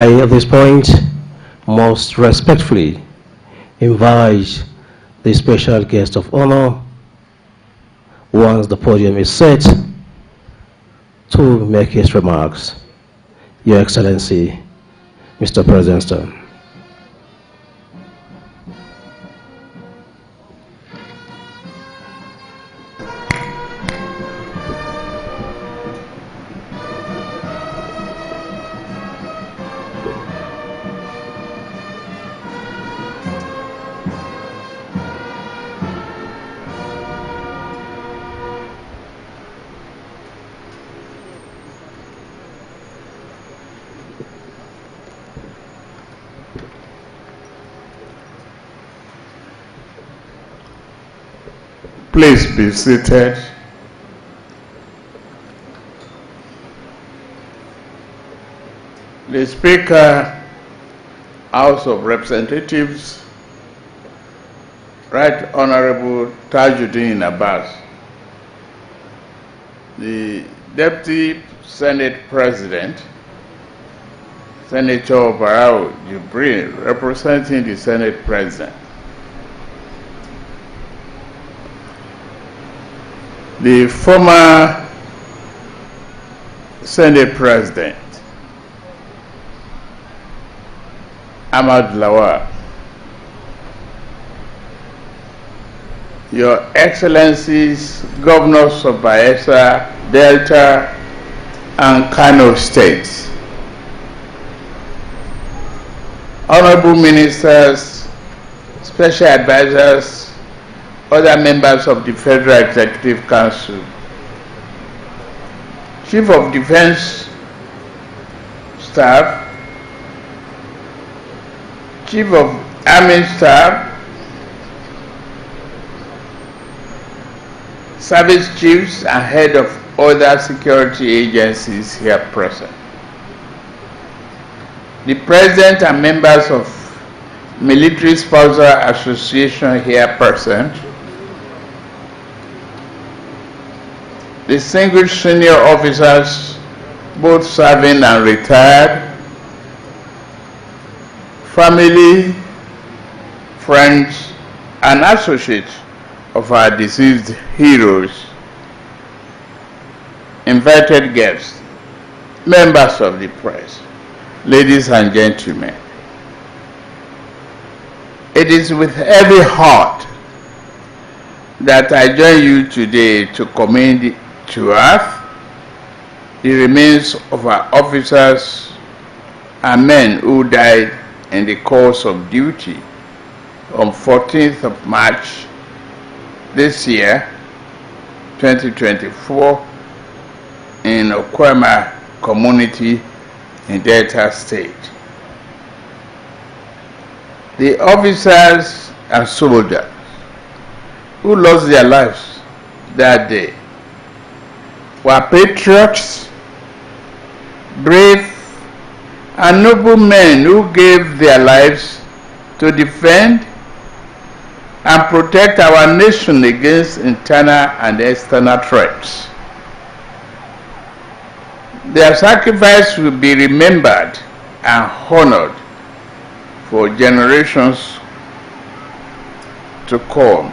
I, at this point, most respectfully invite the special guest of honor, once the podium is set, to make his remarks. Your Excellency, Mr. President. Please be seated. The Speaker, House of Representatives, Right Honorable Tajuddin Abbas, the Deputy Senate President, Senator Barau Jibril, representing the Senate President, the former Senate President, Ahmad Lawal, Your Excellencies, Governors of Bayelsa, Delta, and Kano States, Honorable Ministers, Special Advisors, other members of the Federal Executive Council, Chief of Defense Staff, Chief of Army Staff, Service Chiefs, and Head of other security agencies here present, the President and members of Military Sponsor Association here present, distinguished senior officers, both serving and retired, family, friends, and associates of our deceased heroes, invited guests, members of the press, ladies and gentlemen. It is with heavy heart that I join you today to commend to earth the remains of our officers and men who died in the course of duty on 14th of March this year, 2024, in Okwema community in Delta State. The officers and soldiers who lost their lives that day were patriots, brave, and noble men who gave their lives to defend and protect our nation against internal and external threats. Their sacrifice will be remembered and honored for generations to come.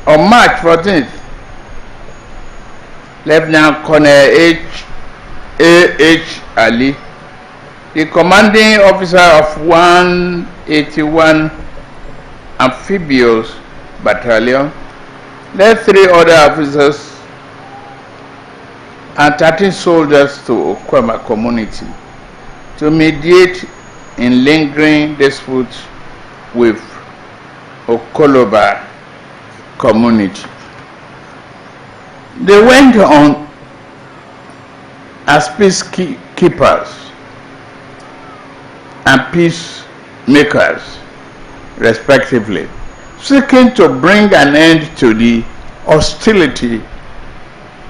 On March 14th, Lieutenant Colonel A.H. Ali, the commanding officer of 181 Amphibious Battalion, led 3 other officers and 13 soldiers to Okwema community to mediate in lingering disputes with Okoloba community. They went on as peacekeepers and peacemakers, respectively, seeking to bring an end to the hostility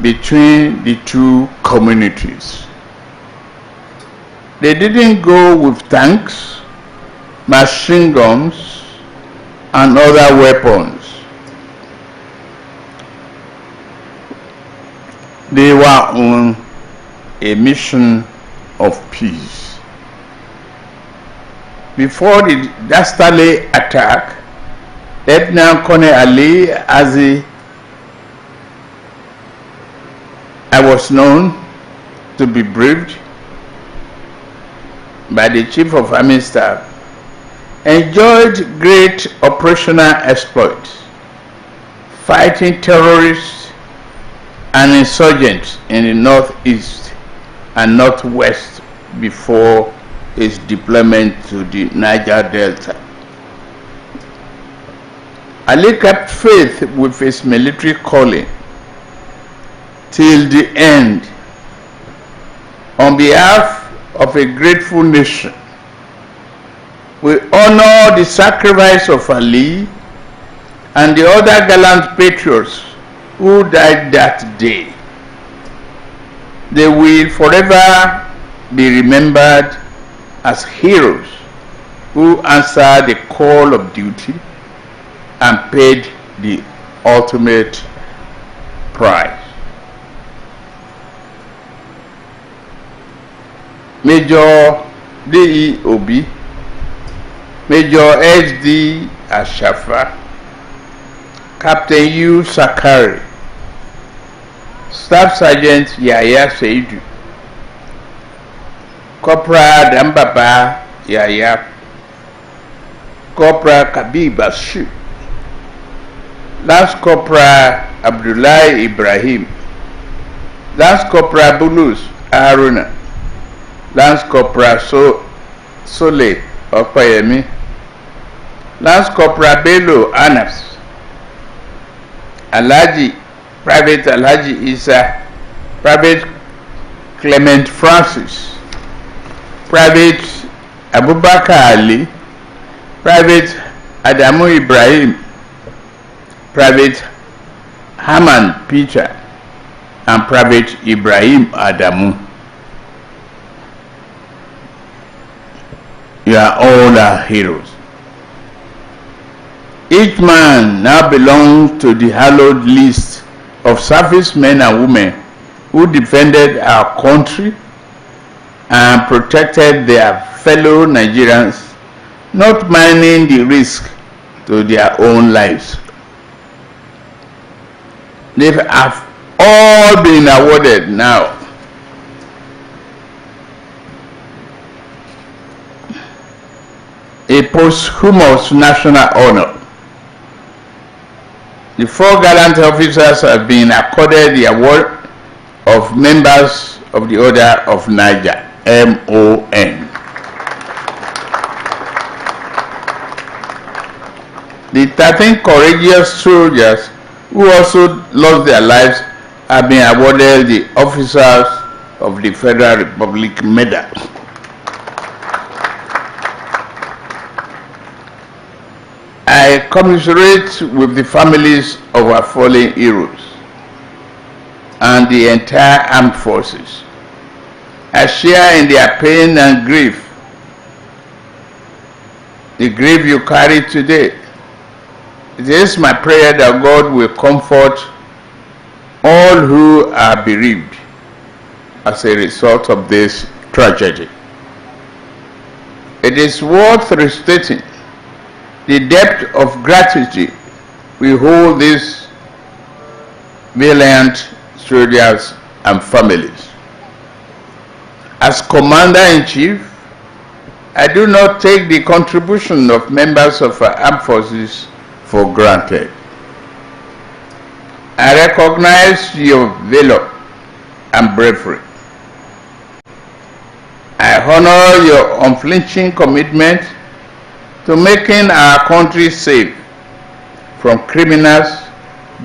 between the two communities. They didn't go with tanks, machine guns, and other weapons. They were on a mission of peace. Before the dastardly attack, Lieutenant Colonel Ali Azi, I was known to be briefed by the Chief of Army Staff, enjoyed great operational exploits, fighting terrorists and insurgents in the northeast and northwest before its deployment to the Niger Delta. Ali kept faith with his military calling till the end. On behalf of a grateful nation, we honor the sacrifice of Ali and the other gallant patriots who died that day. They will forever be remembered as heroes who answered the call of duty and paid the ultimate price. Major D.E. Obi, Major S.D. Ashafa, Captain U. Sakari, Staff Sergeant Yaya Seidu, Corporal Dambaba Yaya, Corporal Kabir Bashir, Lance Corporal Abdullah Ibrahim, Lance Corporal Bulus Haruna, Lance Corporal Sole Opayemi, Lance Corporal Bello Anas, Private Alhaji Isa, Private Clement Francis, Private Abubakar Ali, Private Adamu Ibrahim, Private Haman Peter, and Private Ibrahim Adamu. You are all our heroes. Each man now belongs to the hallowed list of servicemen and women who defended our country and protected their fellow Nigerians, not minding the risk to their own lives. They have all been awarded now a posthumous national honor. The 4 gallant officers have been accorded the award of members of the Order of Niger, MON. The 13 courageous soldiers who also lost their lives have been awarded the Officers of the Federal Republic Medal. I commiserate with the families of our fallen heroes and the entire armed forces. I share in their pain and grief, the grief you carry today. It is my prayer that God will comfort all who are bereaved as a result of this tragedy. It is worth restating the depth of gratitude we hold these valiant soldiers and families. As Commander-in-Chief, I do not take the contribution of members of our armed forces for granted. I recognize your valor and bravery. I honor your unflinching commitment to making our country safe from criminals,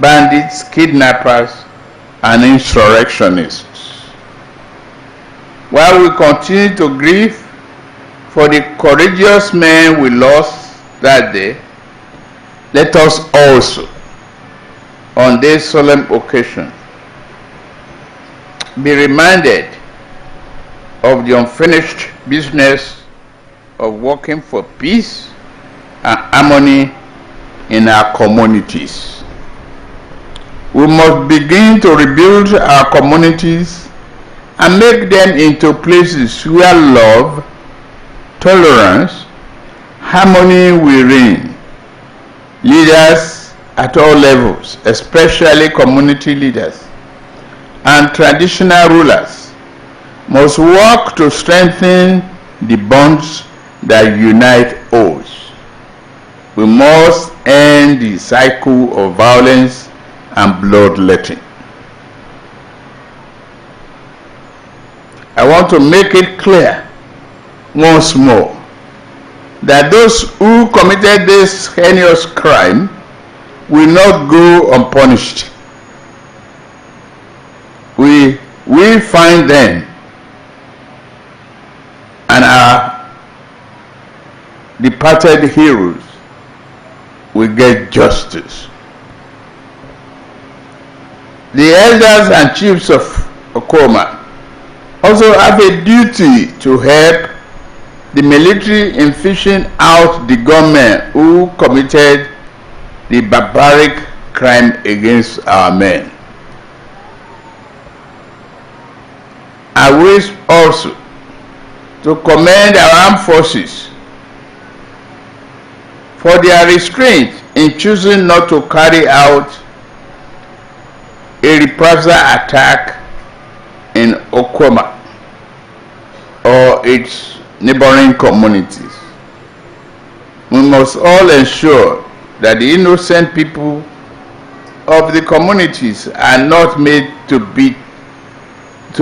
bandits, kidnappers, and insurrectionists. While we continue to grieve for the courageous men we lost that day, let us also, on this solemn occasion, be reminded of the unfinished business of working for peace and harmony in our communities. We must begin to rebuild our communities and make them into places where love, tolerance, harmony will reign. Leaders at all levels, especially community leaders and traditional rulers, must work to strengthen the bonds that unite us. We must end the cycle of violence and bloodletting. I want to make it clear once more that those who committed this heinous crime will not go unpunished. We will find them, and our departed heroes will get justice. The elders and chiefs of Okoma also have a duty to help the military in fishing out the gunmen who committed the barbaric crime against our men. I wish also to commend our armed forces for their restraint in choosing not to carry out a reprisal attack in Okoma or its neighboring communities. We must all ensure that the innocent people of the communities are not made to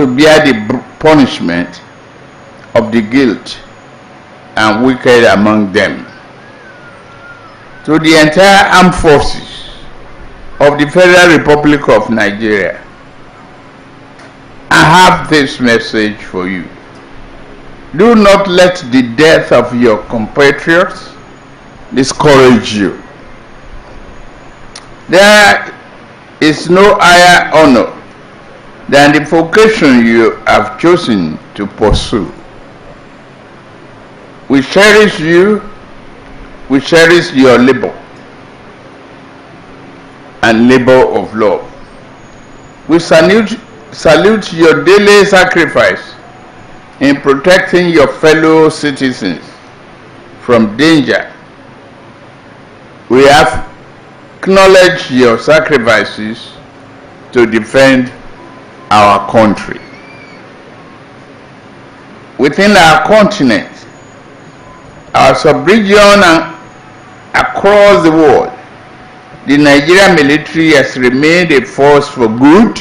bear the punishment of the guilt and wicked among them. To the entire armed forces of the Federal Republic of Nigeria, I have this message for you. Do not let the death of your compatriots discourage you. There is no higher honor than the vocation you have chosen to pursue. We cherish you, we cherish your labor and labor of love. We salute your daily sacrifice in protecting your fellow citizens from danger. We have acknowledged your sacrifices to defend our country. Within our continent, our sub-region and across the world, the Nigerian military has remained a force for good,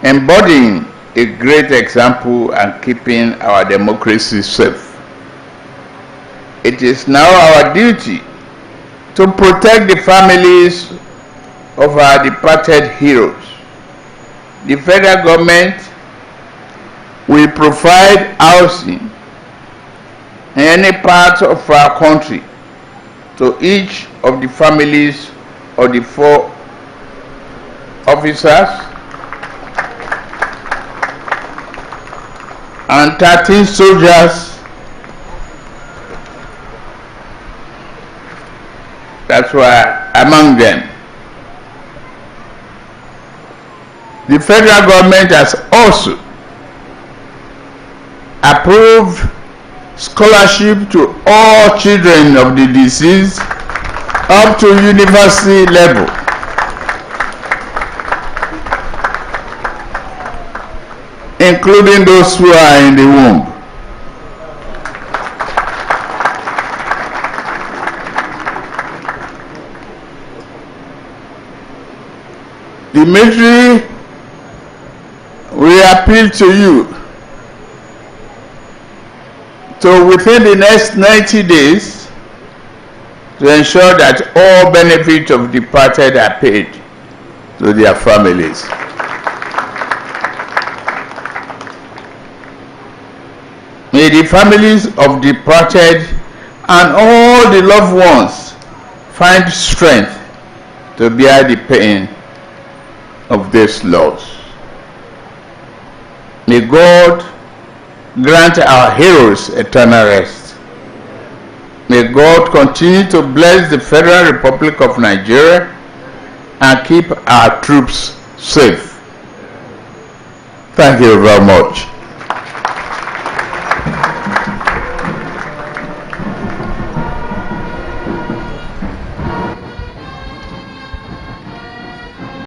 embodying a great example and keeping our democracy safe. It is now our duty to protect the families of our departed heroes. The federal government will provide housing in any part of our country to each of the families of the 4 officers and 13 soldiers that were among them. The federal government has also approved scholarship to all children of the deceased up to university level. Including those who are in the womb. The military will appeal to you to, within the next 90 days, to ensure that all benefits of departed are paid to their families. May the families of departed and all the loved ones find strength to bear the pain of this loss. May God grant our heroes eternal rest. May God continue to bless the Federal Republic of Nigeria and keep our troops safe. Thank you very much.